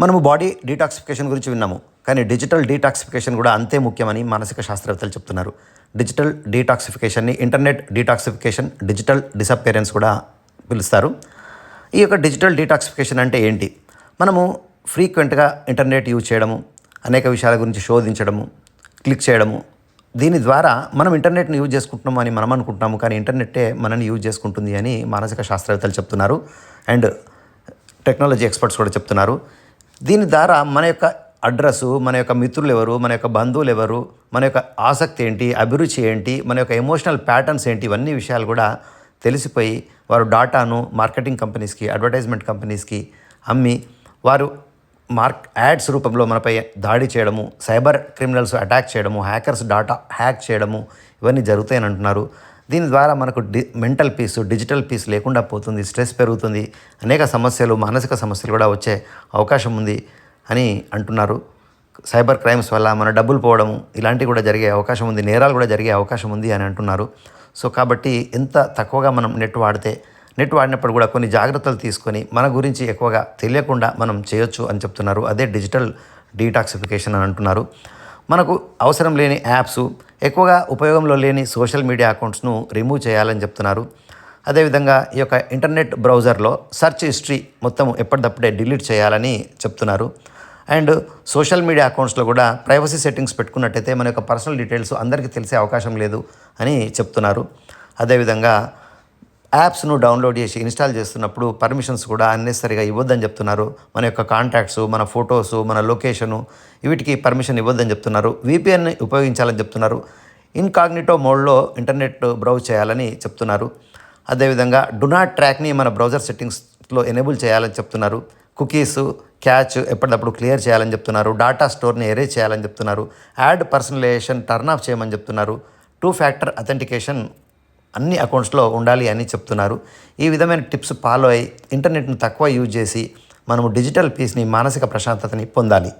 మనము body detoxification గురించి విన్నాము, కానీ డిజిటల్ డీటాక్సిఫికేషన్ కూడా అంతే ముఖ్యమని మానసిక శాస్త్రవేత్తలు చెప్తున్నారు. డిజిటల్ డీటాక్సిఫికేషన్ని ఇంటర్నెట్ డీటాక్సిఫికేషన్, డిజిటల్ డిసప్పేరెన్స్ కూడా పిలుస్తారు. ఈ యొక్క డిజిటల్ డీటాక్సిఫికేషన్ అంటే ఏంటి? మనము ఫ్రీక్వెంట్గా ఇంటర్నెట్ యూజ్ చేయడము, అనేక విషయాల గురించి శోధించడము, క్లిక్ చేయడము, దీని ద్వారా మనం ఇంటర్నెట్ని యూజ్ చేసుకుంటున్నాము అని మనం అనుకుంటున్నాము, కానీ ఇంటర్నెట్టే మనల్ని యూజ్ చేసుకుంటుంది అని మానసిక శాస్త్రవేత్తలు చెప్తున్నారు. అండ్ టెక్నాలజీ ఎక్స్పర్ట్స్ కూడా చెప్తున్నారు. దీని ద్వారా మన యొక్క అడ్రస్సు, మన యొక్క మిత్రులు ఎవరు, మన యొక్క బంధువులు ఎవరు, మన యొక్క ఆసక్తి ఏంటి, అభిరుచి ఏంటి, మన యొక్క ఎమోషనల్ ప్యాటర్న్స్ ఏంటి, ఇవన్నీ విషయాలు కూడా తెలిసిపోయి వారు డాటాను మార్కెటింగ్ కంపెనీస్కి, అడ్వర్టైజ్మెంట్ కంపెనీస్కి అమ్మి వారు యాడ్స్ రూపంలో మనపై దాడి చేయడము, సైబర్ క్రిమినల్స్ అటాక్ చేయడము, హ్యాకర్స్ డాటా హ్యాక్ చేయడము, ఇవన్నీ జరుగుతాయని అంటున్నారు. దీని ద్వారా మనకు మెంటల్ పీస్, డిజిటల్ పీస్ లేకుండా పోతుంది, స్ట్రెస్ పెరుగుతుంది, అనేక సమస్యలు, మానసిక సమస్యలు కూడా వచ్చే అవకాశం ఉంది అని అంటున్నారు. సైబర్ క్రైమ్స్ వల్ల మన డబ్బులు పోవడము ఇలాంటివి కూడా జరిగే అవకాశం ఉంది, నేరాలు కూడా జరిగే అవకాశం ఉంది అని అంటున్నారు. సో కాబట్టి ఎంత తక్కువగా మనం నెట్ వాడినప్పుడు కూడా కొన్ని జాగ్రత్తలు తీసుకొని మన గురించి ఎక్కువగా తెలియకుండా మనం చేయొచ్చు అని చెప్తున్నారు. అదే డిజిటల్ డీటాక్సిఫికేషన్ అని అంటున్నారు. మనకు అవసరం లేని యాప్స్, ఎక్కువగా ఉపయోగంలో లేని సోషల్ మీడియా అకౌంట్స్ను రిమూవ్ చేయాలని చెప్తున్నారు. అదేవిధంగా ఈ యొక్క ఇంటర్నెట్ బ్రౌజర్లో సెర్చ్ హిస్టరీ మొత్తం ఎప్పటికప్పుడే డిలీట్ చేయాలని చెప్తున్నారు. అండ్ సోషల్ మీడియా అకౌంట్స్లో కూడా ప్రైవసీ సెట్టింగ్స్ పెట్టుకున్నట్టయితే మన యొక్క పర్సనల్ డీటెయిల్స్ అందరికీ తెలిసే అవకాశం లేదు అని చెప్తున్నారు. అదేవిధంగా యాప్స్ను డౌన్లోడ్ చేసి ఇన్స్టాల్ చేస్తున్నప్పుడు పర్మిషన్స్ కూడా అన్నెసరిగా ఇవ్వద్దని చెప్తున్నారు. మన యొక్క కాంటాక్ట్స్, మన ఫొటోసు, మన లొకేషను, వీటికి పర్మిషన్ ఇవ్వద్దని చెప్తున్నారు. VPNని ఉపయోగించాలని చెప్తున్నారు. ఇన్కాగ్నిటో మోడ్లో ఇంటర్నెట్ బ్రౌజ్ చేయాలని చెప్తున్నారు. అదేవిధంగా డు నాట్ ట్రాక్ని మన బ్రౌజర్ సెట్టింగ్స్లో ఎనేబుల్ చేయాలని చెప్తున్నారు. కుకీస్, క్యాచ్ ఎప్పటికప్పుడు క్లియర్ చేయాలని చెప్తున్నారు. డాటా స్టోర్ని ఎరేజ్ చేయాలని చెప్తున్నారు. యాడ్ పర్సనలైజేషన్ టర్న్ ఆఫ్ చేయమని చెప్తున్నారు. 2 ఫ్యాక్టర్ అథెంటికేషన్ అన్ని అకౌంట్స్లో ఉండాలి అని చెప్తున్నారు. ఈ విధమైన టిప్స్ ఫాలో అయ్యి ఇంటర్నెట్ను తక్కువ యూజ్ చేసి మనము డిజిటల్ పీస్ని, మానసిక ప్రశాంతతని పొందాలి.